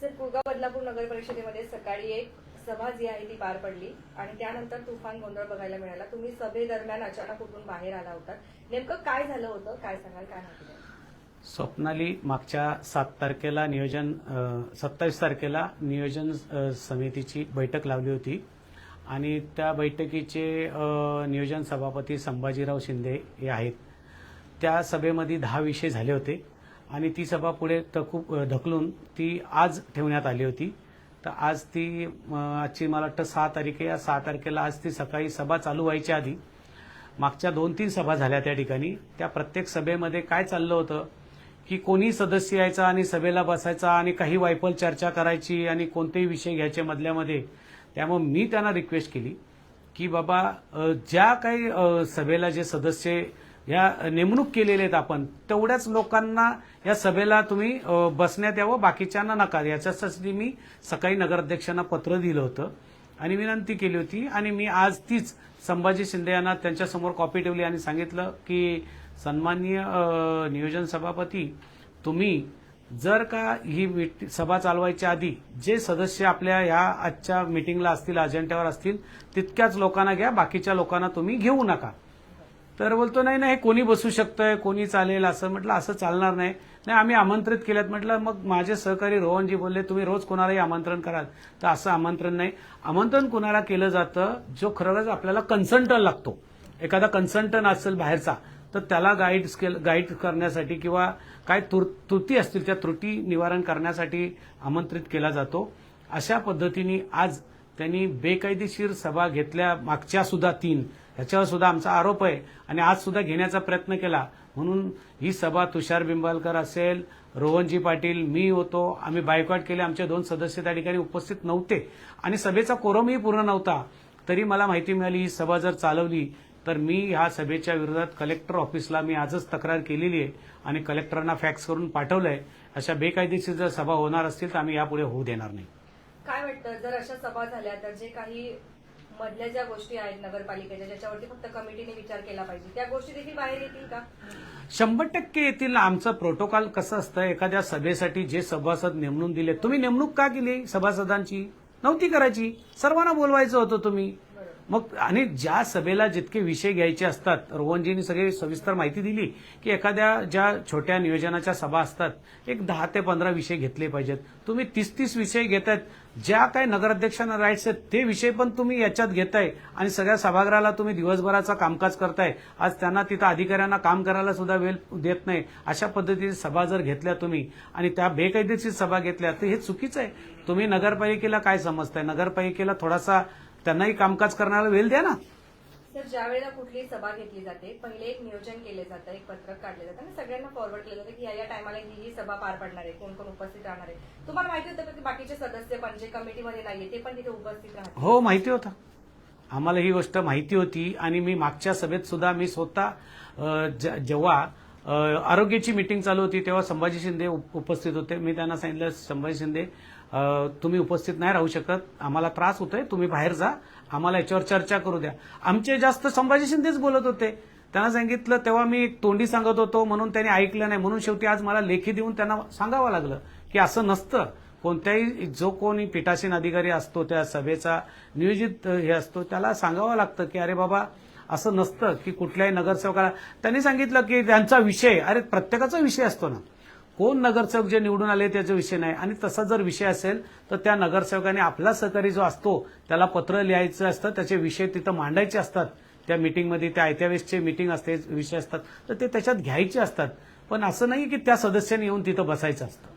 Sir, Kulgaon Badlapur नगर परिषदेमध्ये सकाळी एक सभा जी आहे ती पार पडली आणि त्यानंतर तुफान गोंधळ बघायला मिळाला. तुम्ही सभेदरम्यान अचानक उठून बाहेर आला होता. नेमकं काय झालं होतं, काय सांगाल, काय माहिती द्याल? स्वप्नाली मागच्या 7 तारखेला 27 तारखेला नियोजन समितीची बैठक लावली होती आणि त्या बैठकीचे नियोजन सभापती संभाजीराव शिंदे हे आहेत. त्या सभेमध्ये 10 विषय झाले होते आणि ती सभा पुढे ढकलून ती आज ठेवण्यात आली होती. तर आज ती आजची मला वाटतं 6 तारीख आहे. या 6 तारखेला आज ती सकाळी सभा चालू व्हायच्या आधी मागच्या 2-3 सभा झाल्या त्या ठिकाणी. त्या प्रत्येक सभेमध्ये काय चाललं होतं की कोणी सदस्य यायचा आणि सभेला बसायचा आणि काही वायफल चर्चा करायची आणि कोणतेही विषय घ्यायचे मधल्यामध्ये. त्यामुळे मी त्यांना रिक्वेस्ट केली की बाबा ज्या काही सभेला जे सदस्य या नेमणूक केलेले आहेत आपण तेवढ्याच लोकांना या सभेला तुम्ही बसण्यात यावं, बाकीच्यांना नका. याच्यासाठी मी सकाळी नगराध्यक्षांना पत्र दिलं होतं आणि विनंती केली होती आणि मी आज तीच संभाजी शिंदे यांना त्यांच्यासमोर कॉपी ठेवली आणि सांगितलं की सन्माननीय नियोजन सभापती, तुम्ही जर का ही सभा चालवायच्या आधी जे सदस्य आपल्या ह्या आजच्या मीटिंगला असतील, अजेंड्यावर असतील, तितक्याच लोकांना घ्या, बाकीच्या लोकांना तुम्ही घेऊ नका. तर बोलतो नाही नाही, कोणी बसू शकतंय, कोणी चालेल. असं म्हटलं असं चालणार नाही. नाही, आम्ही आमंत्रित केल्यात. म्हटलं मग माझे सहकारी रोहनजी बोलले तुम्ही रोज कोणालाही आमंत्रण कराल. तर असं आमंत्रण नाही. आमंत्रण कोणाला केलं जातं जो खरंच आपल्याला कन्सल्टंट लागतो. एखादा कन्सल्टंट असेल बाहेरचा तर त्याला गाईड करण्यासाठी किंवा काय त्रुटी असतील त्या त्रुटी निवारण करण्यासाठी आमंत्रित केला जातो. अशा पद्धतीने आज त्यांनी बेकायदेशीर सभा घेतल्या, मागच्या सुद्धा 3, ह्याच्यावर सुद्धा आमचा आरोप आहे आणि आज सुद्धा घेण्याचा प्रयत्न केला. म्हणून ही सभा तुषार बिंबालकर असेल, रोहनजी पाटील, मी होतो, आम्ही बायकॉट केले. आमचे 2 सदस्य त्या ठिकाणी उपस्थित नव्हते आणि सभेचा कोरमही पूर्ण नव्हता. तरी मला माहिती मिळाली ही सभा जर चालवली तर मी ह्या सभेच्या विरोधात कलेक्टर ऑफिसला मी आजच तक्रार केलेली आहे आणि कलेक्टरांना फॅक्स करून पाठवलंय. अशा बेकायदेशीर जर सभा होणार असतील तर आम्ही यापुढे होऊ देणार नाही. काय वाटतं, जर अशा सभा झाल्या तर जे काही मधल्या ज्या गोष्टी आहेत नगरपालिकेच्या ज्याच्यावरती फक्त कमिटीने विचार केला पाहिजे, त्या गोष्टी देखील बाहेर येतील का? 100% येतील. आमचं प्रोटोकॉल कसं असतं, एखाद्या सभेसाठी जे सभासद नेमणून दिले, तुम्ही नेमणूक का केली सभासदांची? नव्हती करायची. सर्वांना बोलवायचं होतं तुम्ही. मग आणि ज्या सभेला जितके विषय घ्यायचे असतात, रोहनजींनी सगळी सविस्तर माहिती दिली की एखाद्या ज्या छोट्या नियोजनाच्या सभा असतात एक 10 ते 15 विषय घेतले पाहिजेत. तुम्ही 30-30 विषय घेतायत. ज्या काही नगराध्यक्षांना राईट्स आहेत ते विषय पण तुम्ही याच्यात घेताय आणि सगळ्या सभागृहाला तुम्ही दिवसभराचा कामकाज करताय. आज त्यांना तिथं अधिकाऱ्यांना काम करायला सुद्धा वेळ देत नाही. अशा पद्धतीची सभा जर घेतल्या तुम्ही आणि त्या बेकायदेशीर सभा घेतल्या तर हे चुकीचं आहे. तुम्ही नगरपालिकेला काय समजताय? नगरपालिकेला थोडासा त्यांनाही कामकाज करण्याला वेळ द्या ना. सर, ज्या वेळेला कुठली सभा घेतली जाते पहिले एक नियोजन केले जातं, एक पत्रक काढले जातं आणि सगळ्यांना फॉरवर्ड केलं जातं की या टायमाला ही सभा पार पडणार आहे, कोण कोण उपस्थित राहणार आहे. तुम्हाला माहिती होतं की बाकीचे सदस्य पण जे कमिटीमध्ये नाहीये ते पण तिथे उपस्थित राहतात? हो, माहिती होतं. आम्हाला ही गोष्ट माहिती होती आणि मी मागच्या सभेत सुद्धा मी स्वतः जेव्हा आरोग्याची मीटिंग चालू होती तेव्हा संभाजी शिंदे उपस्थित होते. मी त्यांना सांगितलं, संभाजी शिंदे तुम्ही उपस्थित नाही राहू शकत, आम्हाला त्रास होतोय, तुम्ही बाहेर जा, आम्हाला याच्यावर चर्चा करू द्या. आमचे जास्त संभाजी शिंदेच बोलत होते. त्यांना सांगितलं तेव्हा मी तोंडी सांगत होतो म्हणून त्यांनी ऐकलं नाही. म्हणून शेवटी आज मला लेखी देऊन त्यांना सांगावं लागलं की असं नसतं. कोणत्याही जो कोणी पीठासीन अधिकारी असतो त्या सभेचा नियोजित हे असतो त्याला सांगावं लागतं की अरे बाबा असं नसतं की कुठल्याही नगरसेवकाला. त्यांनी सांगितलं की त्यांचा विषय, अरे प्रत्येकाचा विषय असतो ना. कोण नगरसेवक जे निवडून आले त्याचा विषय नाही आणि तसा जर विषय असेल तर त्या नगरसेवकाने आपला सहकारी जो असतो त्याला पत्र लिहायचं असतं, त्याचे विषय तिथं मांडायचे असतात. त्या मीटिंगमध्ये त्या आयत्या वेळेसचे मीटिंग असते, विषय असतात तर ते त्याच्यात घ्यायचे असतात. पण असं नाही की त्या सदस्यांनी येऊन तिथं बसायचं असतं.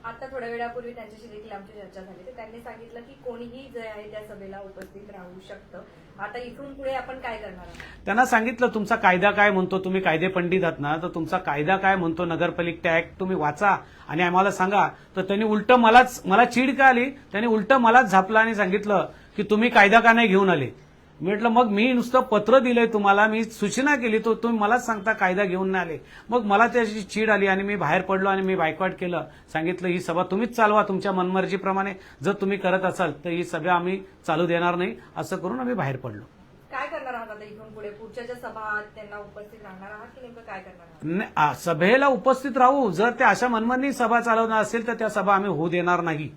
आता थोड्या वेळापूर्वी त्यांच्याशी देखील आमची चर्चा झाली तर त्यांनी सांगितलं की कोणीही जे आहे त्या सभेला उपस्थित राहू शकतं. आता इथून पुढे आपण काय करणार आहोत? त्यांना सांगितलं तुमचा कायदा काय म्हणतो, तुम्ही कायदे पंडित आहात ना, तर तुमचा कायदा काय म्हणतो नगरपालिका ऍक्ट तुम्ही वाचा आणि आम्हाला सांगा. तर त्यांनी उलट मला चीड का आली, त्यांनी उलट मलाच झापलं आणि सांगितलं की तुम्ही कायदा का नाही घेऊन आले. म्हटलं मग मी नुसतं पत्र दिलंय तुम्हाला, मी सूचना केली, तो तुम्ही मलाच सांगता कायदा घेऊन नाही आले. मग मला त्याची चीड आली आणि मी बाहेर पडलो आणि मी बायकॉट केलं. सांगितलं ही सभा तुम्हीच चालवा तुमच्या मनमर्जीप्रमाणे, जर तुम्ही करत असाल तर ही सभा आम्ही चालू देणार नाही. असं करून आम्ही बाहेर पडलो. काय करणार आहात आता इथून पुढे? पुढच्या ज्या सभा त्यांना उपस्थित राहणार आहात की नेमकं काय करणार आहात? सभेला उपस्थित राहू. जर ते अशा मनमानी सभा चालवणार असेल तर त्या सभा आम्ही होऊ देणार नाही.